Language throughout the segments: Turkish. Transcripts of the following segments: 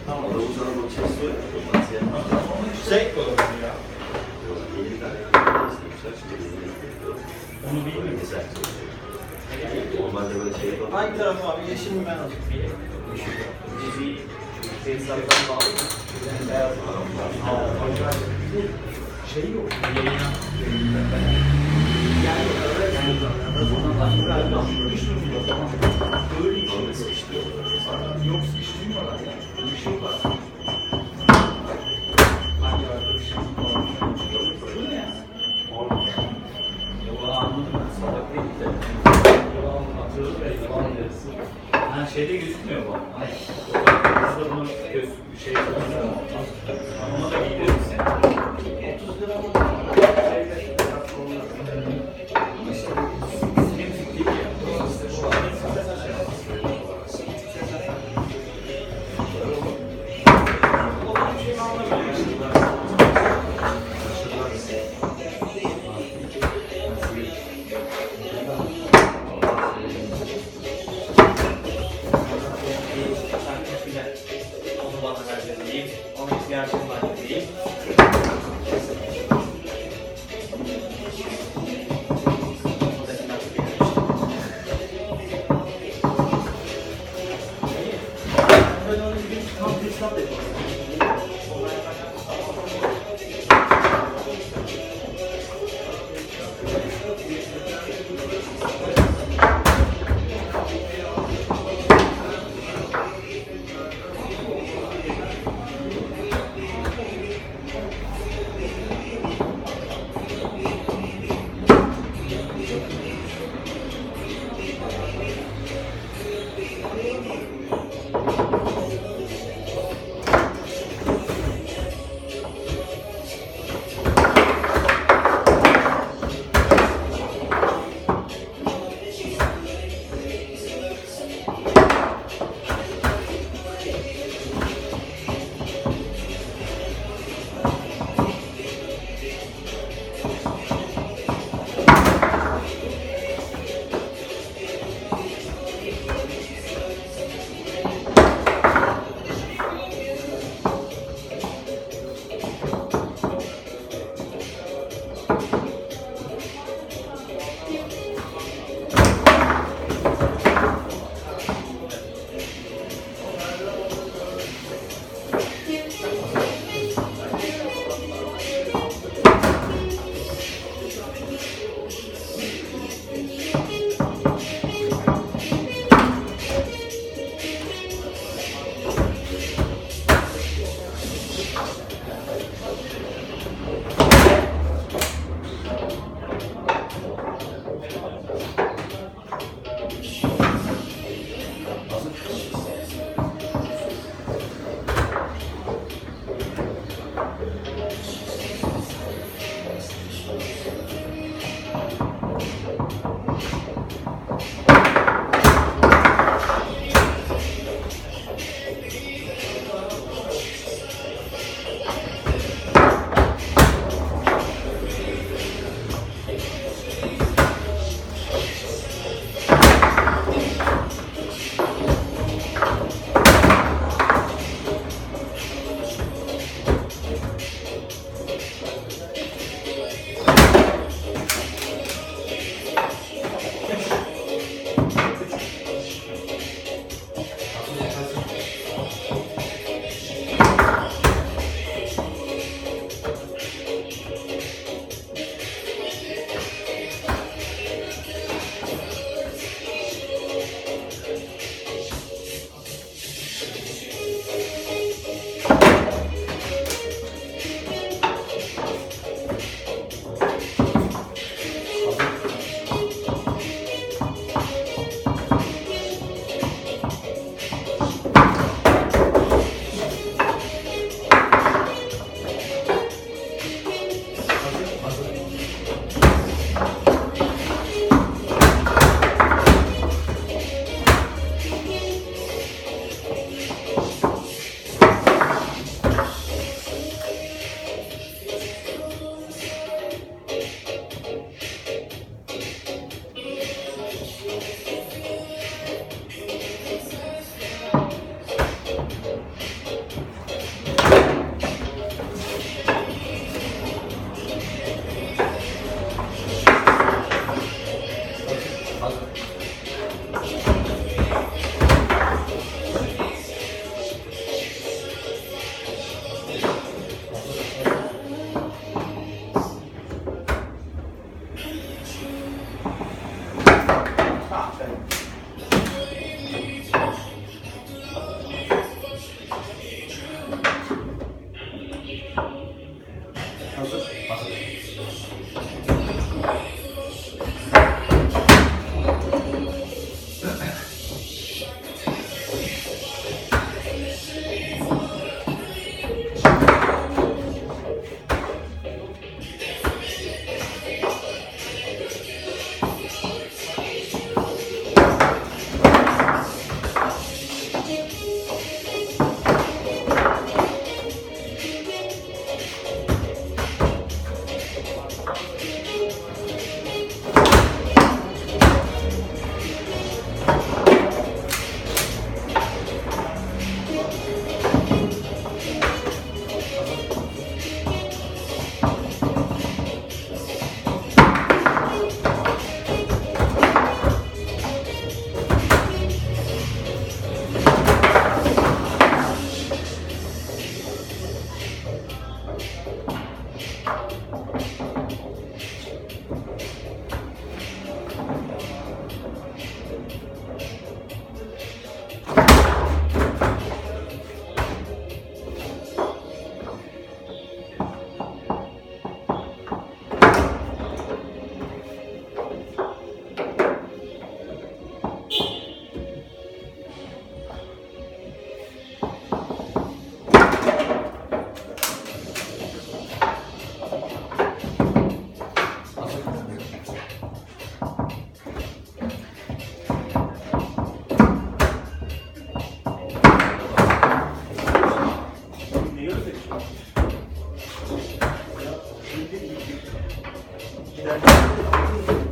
Tamam. O da uzanın o çeşit var. Şey olur ya. Onu bilmiyorum. Normalde böyle şey yapalım. Hangi tarafı abi? Yeşil mi ben alayım? Bir tesisattan bağlı mı? Beyaz mı? Şey yok. Yani buradan başka böyle bir şey sıkıştırıyor. Yok sıkıştırmıyorlar ya. Bir şey var. Hangi arkadaşım? Bu ne ya? Yok anladım ben. Salak değil de. Atıyoruz ve yalan derisi. Ha şeyde gözükmüyor bu. Biz de bunu şey yapıyoruz. Ona da giydiriyoruz yani. 30 lira mı? Şeyde. Ama işte bizim fikri ya. Şu an onu bana ver diyeyim. Ona ihtiyacım var diyeyim. Ben onu bir tam tesisat yapalım.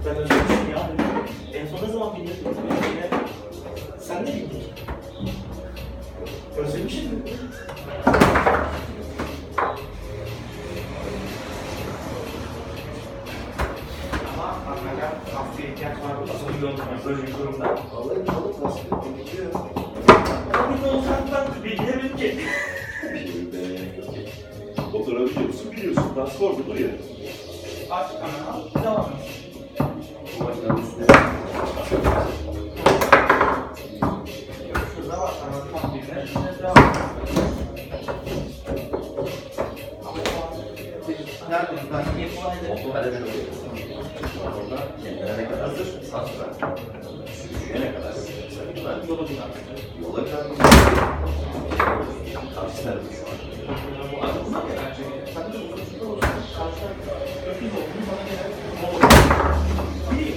Ben özlemişim ya. En son ne zaman bindin? Sen de bindin. Özlemişim mi? Ama hakikaten haftaya ihtiyaç var. Nasıl bir yolculuk böyle bir durumda? Vallahi balık nasıl gidiyor? Ama bir olsan ben bilmiyorum ki. Oturabiliyor musun? Biliyorsun. Transportu bu ya. Aç kanal, devam et. Bu makinenin üstüne. Şurada var kanal tam birine, üstüne devam et. Nerede? Ben yapılan ederim. Hadi şöyle yapalım. Orada kendine ne kadar hazır? Sansura. Sürüşüye ne kadar? Ben Yolu bulan. yola geldim. Karşı tarafı şu an. Bu aklımda ya bence. Sen de uzun olsun. Karşıdan öpüz olduğunu bana genel bileyim.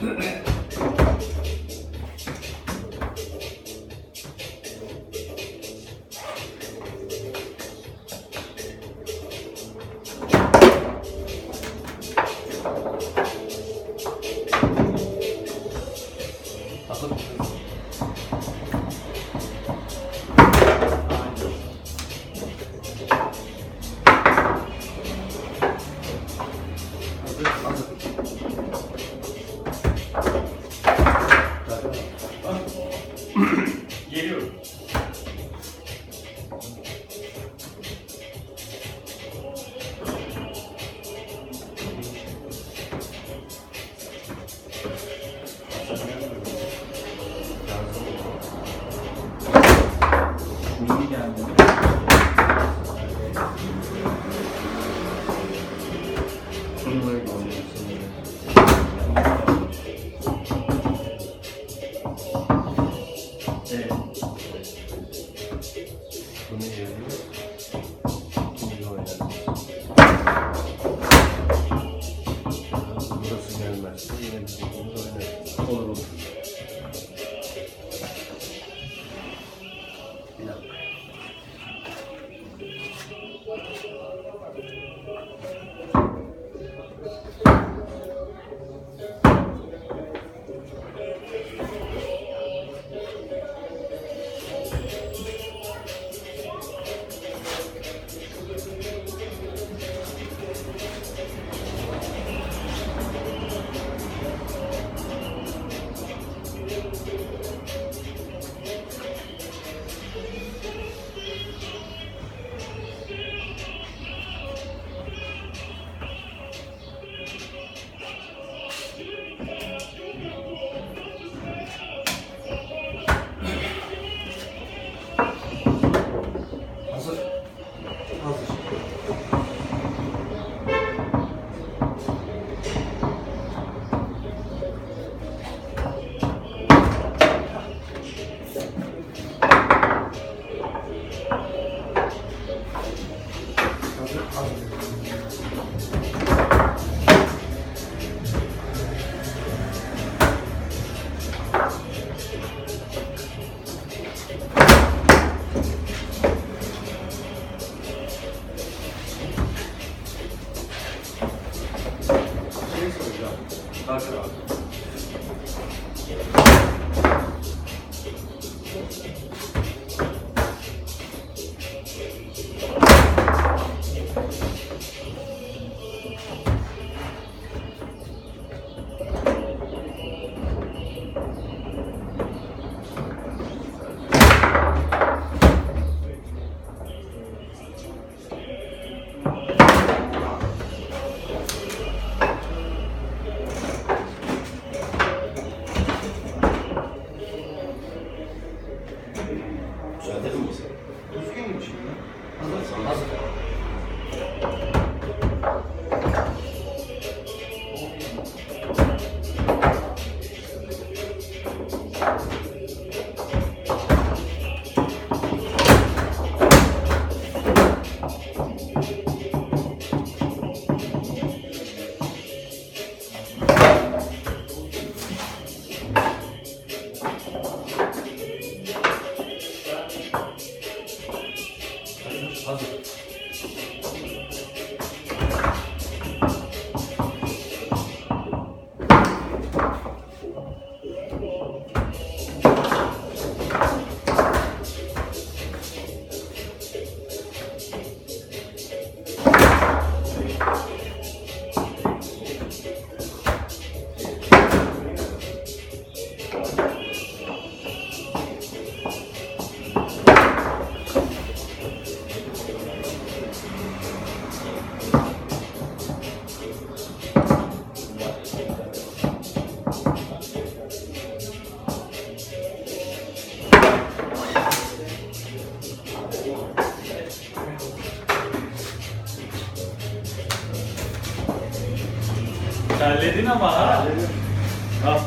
Evet. Geliyorum. Ligi geldi. Turnuvaya gidiyoruz sanırım. Evet. Bunu yiyoruz. İkinci oynarız. Burası gelmezse yine biz ikimiz oynarız. Olur olur. Bir dakika. Kalk abi. Düzeltelim mi sen? Düzgün mü şimdi? Hazır. Hazır. Hazır. Terledin ama ha. Al.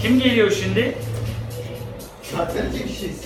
Kim geliyor şimdi? Zaten iki kişiyiz.